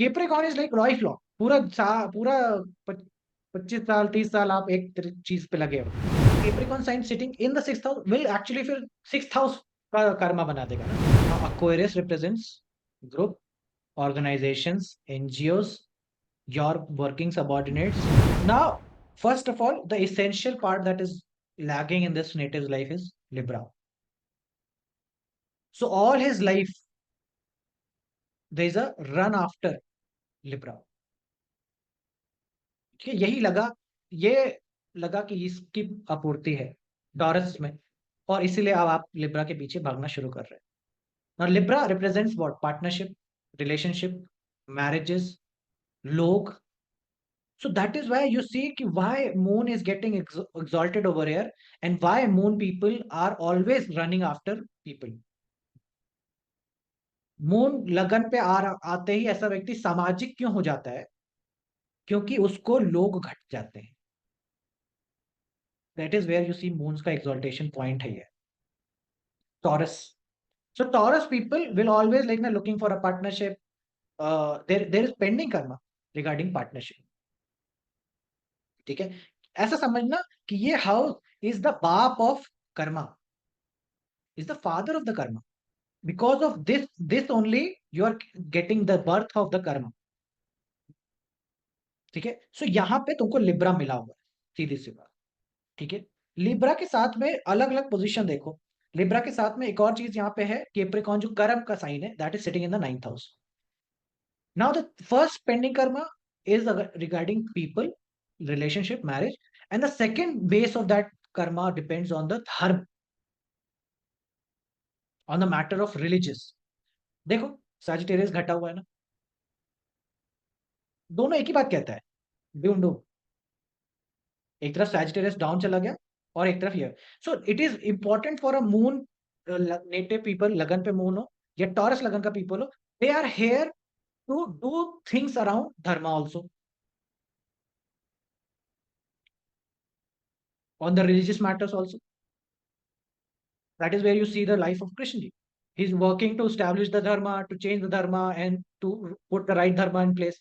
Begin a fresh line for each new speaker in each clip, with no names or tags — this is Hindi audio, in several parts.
Capricorn is like life long, पूरा 25 साल 30 साल आप एक चीज पे लगे हो। Capricorn sign sitting in the sixth house will actually फिर सिक्स्थ हाउस का कर्मा बना देगा ना। Aquarius represents group, organisations, NGOs, your working subordinates. Now, first of all, the essential part that is lagging in this native's life is Libra. So all his life, there is a run after Libra. ठीक है, ये लगा कि इसकी आपूर्ति है टॉरस में, और इसीलिए अब आप लिब्रा के पीछे भागना शुरू कर रहे हैं। Now Libra represents what? Partnership, relationship, marriages, लोग. So that is why you see कि why moon is getting exalted over here, and why moon people are always running after people. Moon लगन पे आते ही ऐसा व्यक्ति सामाजिक क्यों हो जाता है? क्योंकि उसको लोग घट जाते हैं. That is where you see moon's का एक्सॉल्टेशन पॉइंट है ये. Taurus. So Taurus people will always like na looking for a partnership. There is pending karma regarding partnership. ठीक है, ऐसा समझना कि ये हाउस इज द बाप of karma, is the father of the karma. Because of this only you are getting the birth of the karma. ठीक है, सो यहां पे तुमको लिब्रा मिला हुआ है, सीधी सी बात. ठीक है, लिब्रा के साथ में अलग अलग पोजीशन देखो. लिब्रा के साथ में एक और चीज यहाँ पे है, केप्रिकॉन जो कर्म का साइन है, that is sitting in the 9th house. Now the first pending Karma is regarding people, relationship, marriage, and the second base of that karma depends on the dharma, on the matter of religious. देखो, सैजिटेरियस घटा हुआ है ना, दोनों एक ही बात कहता है, ढूंढो. एक तरफ सैजिटेरियस डाउन चला गया और एक तरफ ये. So it is important for a moon native people, लगन पे मून हो या टॉरस लगन का पीपल हो, they are here to do things around dharma also, on the religious matters also. That is where you see the life of Krishna ji. He's working to establish the dharma, to change the dharma, and to put the right dharma in place.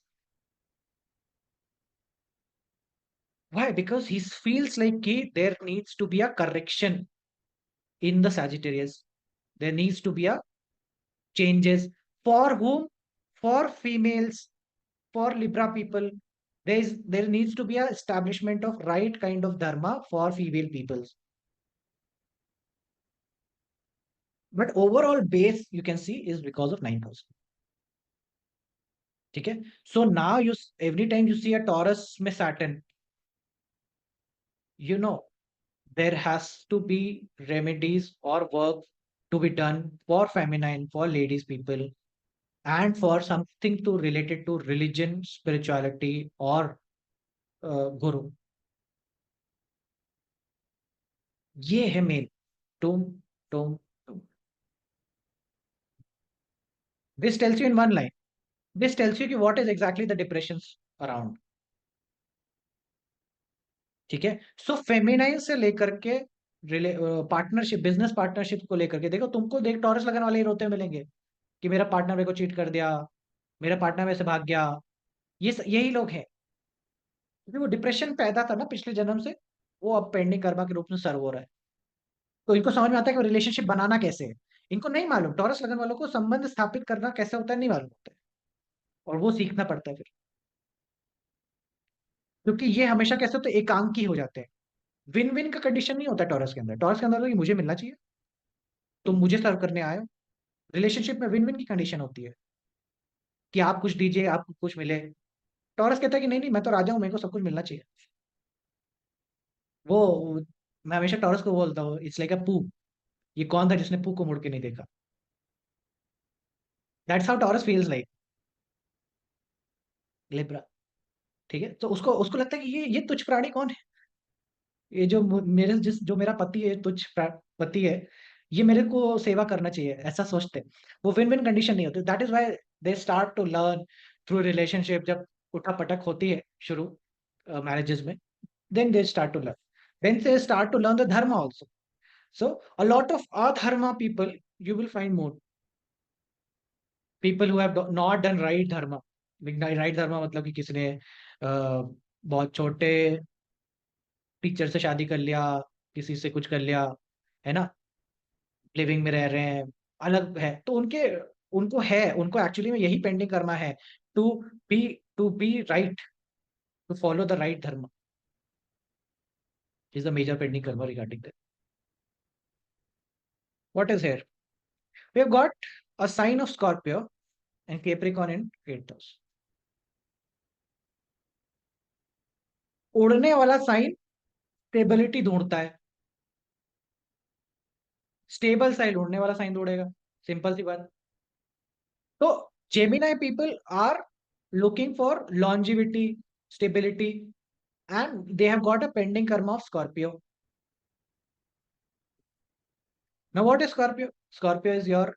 Why? Because he feels like there needs to be a correction in the Sagittarius. There needs to be a changes. For whom? For females, for Libra people. There needs to be a establishment of right kind of dharma for female peoples. But overall base you can see is because of 9,000. ठीक है, so now you every time you see a Taurus में Saturn, you know there has to be remedies or work to be done for feminine, for ladies people, and for something to related to religion, spirituality, or guru. ये है main. टूम टूम टूम. This tells you in one line. This tells you कि what is exactly the depressions around. ठीक है, सो फेमिनाइन से लेकर के पार्टनरशिप, बिजनेस पार्टनरशिप को लेकर के देखो, तुमको देख टॉरस लगन वाले ही रोते मिलेंगे कि मेरा पार्टनर मेरे को चीट कर दिया, मेरा पार्टनर मेरे से भाग गया. यही लोग हैं, क्योंकि वो डिप्रेशन पैदा था ना पिछले जन्म से, वो अब पेंडिंग कर्मा के रूप में सर्व हो रहा है. तो इनको समझ में आता है कि रिलेशनशिप बनाना कैसे है. इनको नहीं मालूम, टॉरस लगन वालों को संबंध स्थापित करना कैसे होता है नहीं मालूम होता है, और वो सीखना पड़ता है फिर. क्योंकि ये हमेशा कैसे होते हैं, एकांकी हो जाते हैं. विन विन का कंडीशन नहीं होता टॉरस के अंदर. टॉरस के अंदर तो मुझे मिलना चाहिए, तुम मुझे सर्व करने आए हो. रिलेशनशिप में विन विन की कंडीशन होती है कि आप कुछ दीजिए, आपको कुछ मिले. टॉरस कहता है कि नहीं नहीं, मैं तो राजा हूं, मेरे को सब कुछ मिलना चाहिए. वो मैं हमेशा टॉरस को बोलता हूँ, इट्स लाइक अ पू. ये कौन था जिसने पू को मुड़ के नहीं देखा? That's how taurus feels like Libra. ठीक है, तो उसको उसको लगता है कि ये तुच्छ प्राणी कौन है, ये जो जो मेरा पति है, तुच्छ पति है, ये मेरे को सेवा करना चाहिए, ऐसा सोचते हैं. वो विन विन कंडीशन नहीं होती. That is why they start to learn through relationship. जब उठा पटक होती है शुरू मैरिजेस में, then they start to learn. Then they start to learn the dharma also. So a lot of adharma people you will find more, people who have not done right dharma. Right धर्म मतलब कि किसी ने बहुत छोटे टीचर से शादी कर लिया, किसी से कुछ कर लिया, है ना, लिविंग में रह रहे हैं, अलग है, तो उनके उनको है, उनको एक्चुअली में यही पेंडिंग कर्मा है, to be to be right, to follow the right dharma is the major pending karma regarding that. What is here? We have got a sign of Scorpio and Capricorn in 8th house. उड़ने वाला साइन स्टेबिलिटी ढूंढता है, स्टेबल साइन उड़ने वाला साइन ढूंढेगा, सिंपल सी बात. तो Gemini people are looking for longevity, stability, and they have got a pending karma of Scorpio. Now what is Scorpio? Scorpio is your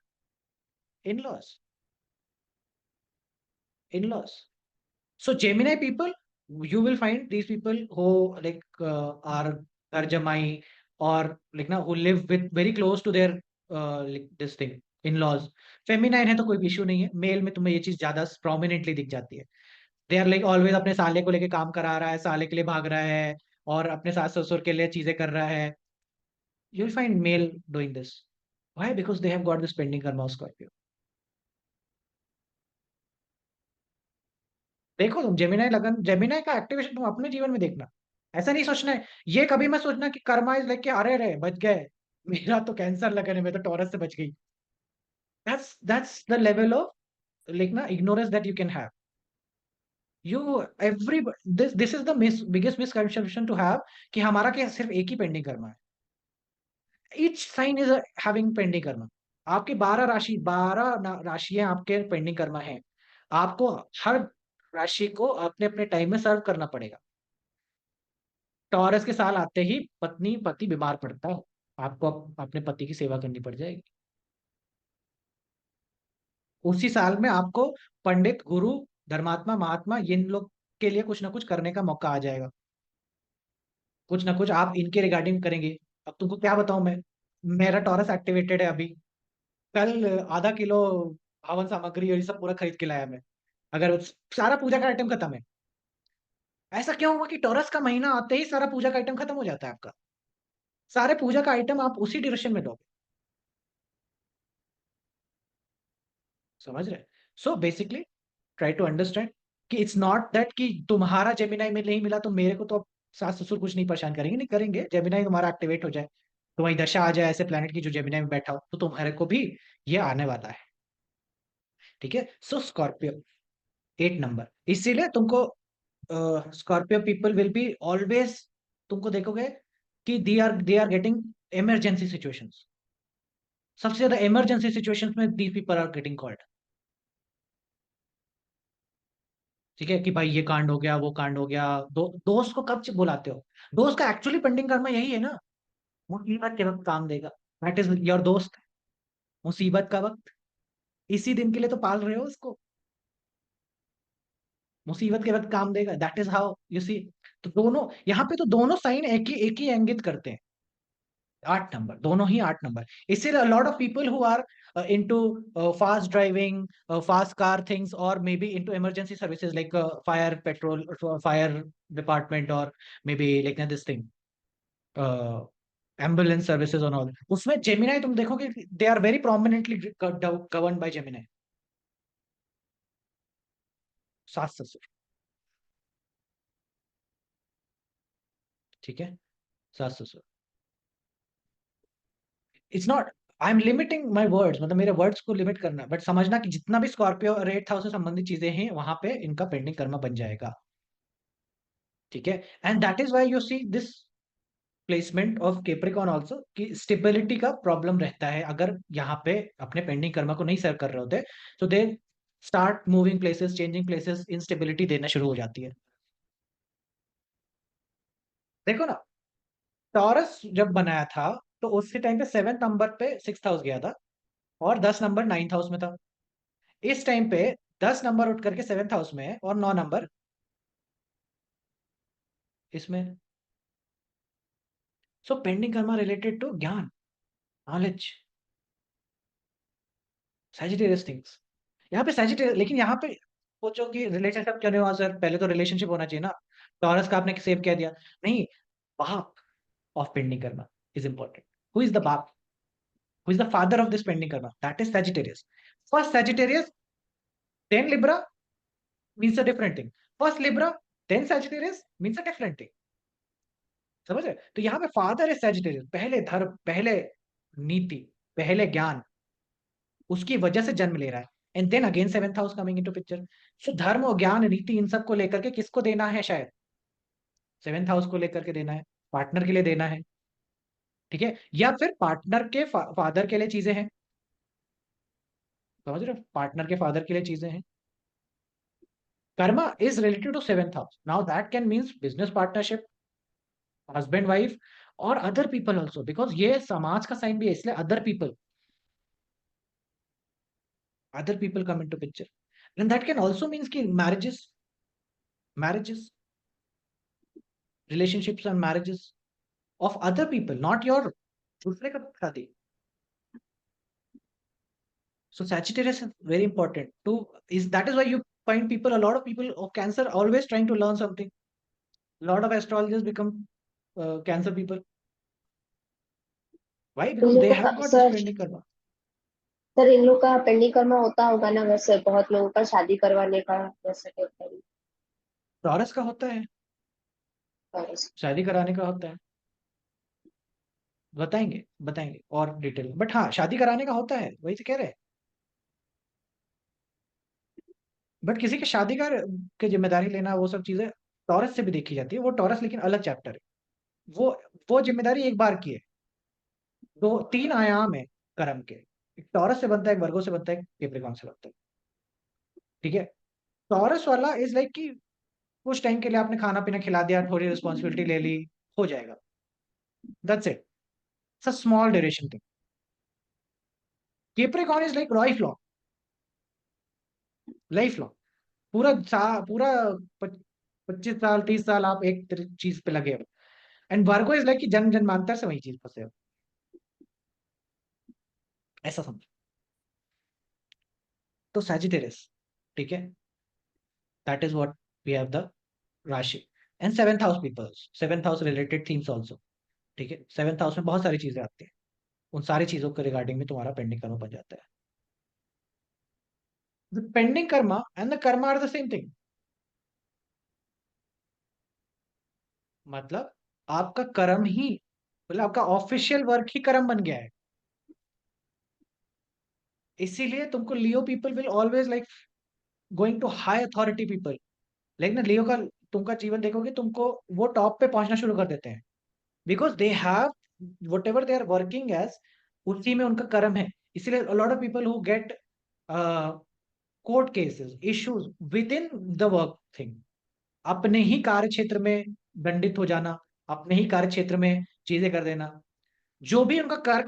in-laws. In-laws. So Gemini people, you will find these people who like are Tarjamai, or like now who live with very close to their like this thing in-laws. Feminine है तो कोई इशू नहीं है, मेल में तुम्हें ये चीज ज्यादा प्रोमिनेंटली दिख जाती है. दे आर लाइक ऑलवेज अपने साले को लेके काम करा रहा है, साले के लिए भाग रहा है, और अपने सास ससुर के लिए चीजें कर रहा है. You will find male doing this. Why? Because they have got this pending karma of Scorpio. देखो तुम जेमिनाई लगन, जेमिनाई का एक्टिवेशन तुम अपने जीवन में देखना. ऐसा नहीं सोचना है, ये कभी मत सोचना कि कर्मा इज लेके अरे रे बच गए, मेरा तो कैंसर लगन है, मैं तो टॉरस से बच गई. That's the level of like ना ignorance that you can have. You every this is the biggest misconception to have कि हमारा क्या सिर्फ एक ही पेंडिंग कर्मा है. Each sign is having pending Karma. आपके 12 राशि, 12 राशियां आपके पेंडिंग कर्मा हैं. आपको हर राशि को अपने अपने टाइम में सर्व करना पड़ेगा. टॉरस के साल आते ही पत्नी पति बीमार पड़ता है, आपको अपने पति की सेवा करनी पड़ जाएगी. उसी साल में आपको पंडित, गुरु, धर्मात्मा, महात्मा, इन लोग के लिए कुछ ना कुछ करने का मौका आ जाएगा. कुछ ना कुछ आप इनके रिगार्डिंग करेंगे. अब तुमको क्या बताऊं मैं, मेरा टॉरस एक्टिवेटेड है अभी. कल आधा किलो हवन सामग्री और ये सब पूरा खरीद के लाया मैं. अगर सारा पूजा का आइटम खत्म है. ऐसा क्यों हुआ कि टॉरस का महीना आते ही सारा पूजा का आइटम खत्म हो जाता है आपका. सारे पूजा का आइटम आप उसी ड्यूरेशन में दोगे. समझ रहे? So basically try to understand कि इट्स नॉट दैट कि तुम्हारा जेमिनाई में नहीं मिला तो मेरे को तो अब सास ससुर कुछ नहीं परेशान करेंगे, नहीं करेंगे. जेमिनाई तुम्हारा एक्टिवेट हो जाए, तुम्हारी दशा आ जाए ऐसे प्लेनेट की जो जेमिनाई में बैठा हो, तो तुम्हारे को भी ये आने वाला है. ठीक है. सो स्कॉर्पियो 8 नंबर, इसीलिए तुमको Scorpio people will be always, तुमको देखोगे कि they are getting emergency situations. सबसे ज्यादा इमरजेंसी सिचुएशंस में these people are getting called. ठीक है कि भाई ये कांड हो गया, वो कांड हो गया. दोस्त को कब बुलाते हो? दोस्त का एक्चुअली पेंडिंग कर्मा यही है ना, मुसीबत के वक्त काम देगा. दैट इज योर दोस्त. मुसीबत का वक्त इसी दिन के लिए तो पाल रहे हो उसको. मुसीबत के वक्त काम देगा, that is how you see. तो दोनों यहाँ पे तो दोनों साइन एक ही इंगित करते हैं. 8 नंबर, दोनों ही 8 नंबर. इसीलिए lot of people who are into fast driving, fast car things, और maybe into emergency services like fire, patrol, fire department, और maybe like this thing ambulance services on all, उसमें जेमिनाई तुम देखोगे they are very prominently govern by Gemini. सास ससुर. ठीक है. सास ससुर. It's not, I am limiting my words, मतलब मेरे वर्ड्स को लिमिट करना, बट समझना कि जितना भी स्कॉर्पियो और 8th हाउस से संबंधित चीजें हैं वहां पे इनका पेंडिंग कर्मा बन जाएगा. ठीक है. And that is why you see this placement of Capricorn also, कि स्टेबिलिटी का प्रॉब्लम रहता है अगर यहाँ पे अपने पेंडिंग कर्मा को नहीं सर्व कर रहे होते, तो they start moving places, changing places, instability देना शुरू हो जाती है. देखो ना, टॉरस जब बनाया था तो उसके टाइम पे 7th नंबर पे 6th हाउस गया था, और 10 नंबर 9th हाउस में था. इस टाइम पे 10 नंबर उठ करके 7th हाउस में है, और 9 नंबर इसमें. So pending Karma related to ज्ञान, नॉलेज, सैजिटेरियस थिंग्स. यहाँ पे सैजिटेरियस, लेकिन यहाँ पे सोचो कि रिलेशनशिप क्यों नहीं हुआ सर, पहले तो रिलेशनशिप होना चाहिए ना। टॉरस का आपने सेव कह दिया। नहीं, बाप of pending karma is important. Who is the बाप, who is the father of this pending karma? That is Sagittarius. First Sagittarius, then Libra means a different thing. First Libra, then Sagittarius means a different thing. समझ रहे? तो यहाँ पे फादर है Sagittarius, पहले धर्म, पहले नीति, पहले ज्ञान, उसकी वजह से जन्म ले रहा है। And then again seventh house coming into picture. So धर्म और ज्ञान, नीति, इन सब को लेकर के किसको देना है? शायद सेवेंथ हाउस को लेकर के देना है, पार्टनर के लिए देना है, ठीक है? या फिर पार्टनर के फादर के लिए चीजें हैं। समझ रहे हो? पार्टनर के फादर के लिए चीजें हैं। Karma is related to seventh house. Now that can means business partnership, husband wife, और अदर पीपल ऑल्सो, बिकॉज ये समाज का साइन भी है, इसलिए other people come into picture. And that can also means की marriages, relationships and marriages of other people, not your दूसरे का शादी। So Sagittarius is very important to, is that is why you find people, a lot of people of Cancer always trying to learn something. A lot of astrologers become Cancer people. Why?
इन
Because they
लोगों
have
का
got this
sir
pending karma.
Sir इन लोग का पेंडिंग कर्मा होता होगा ना, वैसे बहुत लोगों का शादी करवाने का, वैसे होता है।
टॉरस का होता है,
और
शादी कराने का होता है। बताएंगे बताएंगे और डिटेल, बट हाँ शादी कराने का होता है, वही तो कह रहे हैं। बट किसी के शादी का की जिम्मेदारी लेना, वो सब चीजें टॉरस से भी देखी जाती है। वो टॉरस लेकिन अलग चैप्टर है। वो वो जिम्मेदारी एक बार की है। दो तीन आयाम है कर्म के, एक टॉरस से बनता है, एक वर्गो से बनता है, एक कैप्रिकॉर्न से बनता है, ठीक है? टॉरस वाला इज लाइक कि कुछ टाइम के लिए आपने खाना पीना खिला दिया, थोड़ी रिस्पॉन्सिबिलिटी ले ली, हो जाएगा, that's it, it's a small duration thing. Capricorn is like life long, पूरा 25 साल 30 साल आप एक चीज पे लगे हो। एंड वर्गो इज लाइक कि जन्म जन्मांतर से वही चीज फंसे हो, ऐसा समझो। तो सैजिटेरियस, ठीक है, that is what we have the राशि। And seventh house peoples, seventh house related themes also, ठीक है? सेवेंथ हाउस में बहुत सारी चीजें आती हैं, उन सारी चीजों के रिगार्डिंग में तुम्हारा पेंडिंग कर्मा बन जाता है। The pending karma and the karma are the same thing. मतलब आपका कर्म ही, मतलब आपका ऑफिशियल वर्क ही कर्म बन गया है। इसीलिए तुमको Leo people will always like going to high authority people. लेकिन लियो का तुमका जीवन देखोगे, तुमको वो टॉप पे पहुंचना शुरू कर देते हैं, because they have whatever they are working as, उसी में उनका कर्म है। इसीलिए lot of people who get court cases issues within the work thing, अपने ही कार्य क्षेत्र में दंडित हो जाना, अपने ही कार्य क्षेत्र में चीजें कर देना, जो भी उनका कार्य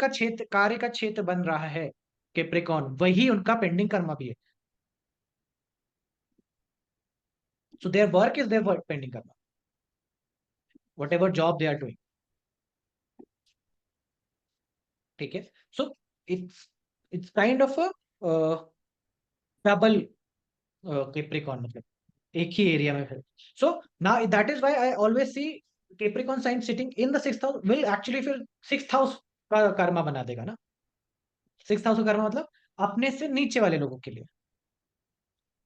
का क्षेत्र बन रहा है कैप्रिकॉर्न, वही उनका पेंडिंग कर्मा भी है। So their work is their work pending karma, whatever job they are doing, ठीक है? So it's it's kind of a double Capricorn, मतलब एक ही एरिया में फिर। So now that is why I always see Capricorn sign sitting in the sixth house will actually फिर सिक्स्थ हाउस का कर्मा बना देगा ना। सिक्स्थ हाउस का कर्मा मतलब अपने से नीचे वाले लोगों के लिए,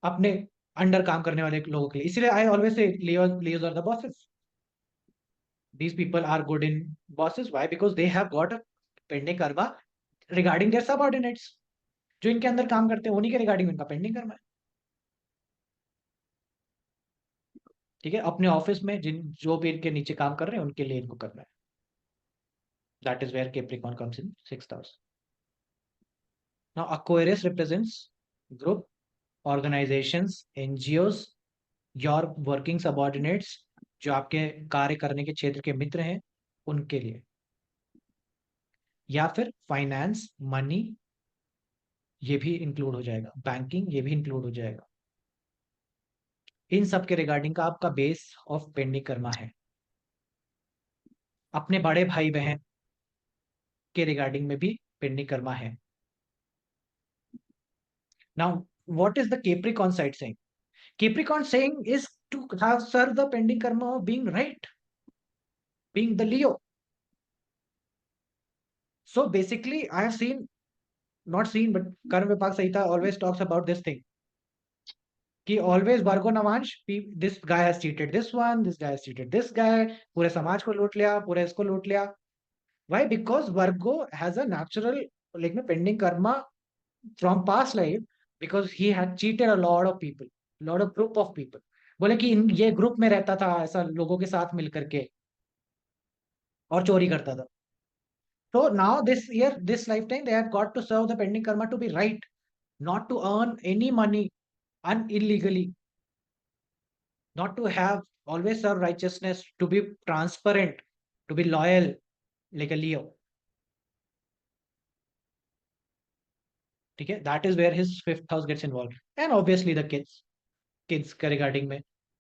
अपने अंडर काम करने वाले लोगों के लिए। इसलिए I always say Leos are the bosses, these people are good in bosses. Why? Because they have got a pending karma regarding their subordinates, जो इनके अंदर काम करते हैं उन्हीं के रिगार्डिंग इनका पेंडिंग कर्मा है, ठीक है? अपने ऑफिस में जिन जो भी इनके नीचे काम कर रहे हैं उनके लिए इनको करना है। That is where Capricorn comes in sixth house. Now Aquarius represents group, organizations, NGOs, your working subordinates, जो आपके कार्य करने के क्षेत्र के मित्र हैं उनके लिए, या फिर फाइनेंस मनी, ये भी इंक्लूड हो जाएगा, बैंकिंग ये भी इंक्लूड हो जाएगा। इन सब के रिगार्डिंग का आपका बेस ऑफ पेंडिंग कर्मा है। अपने बड़े भाई बहन के रिगार्डिंग में भी पेंडिंग कर्मा है। Now what is the Capricorn side saying? Capricorn saying is to have serve the pending karma of being right, being the Leo. So basically, I have seen, not seen, but Karma Vipag Sahita always talks about this thing. कि always Vargo Navansh, this guy has cheated this one, this guy has cheated this guy, पूरे समाज को लूट लिया, पूरे इसको लूट लिया. Why? Because Virgo has a natural, like, pending karma from past life, because he had cheated a lot of people, lot of group of people. बोले कि ये ग्रुप में रहता था ऐसा लोगों के साथ मिल करके और चोरी करता था. So now this year, this lifetime, they have got to serve the pending karma to be right, not to earn any money illegally, not to have always serve righteousness, to be transparent, to be loyal, like a Leo. Okay, that is where his fifth house gets involved, and obviously the kids का regarding में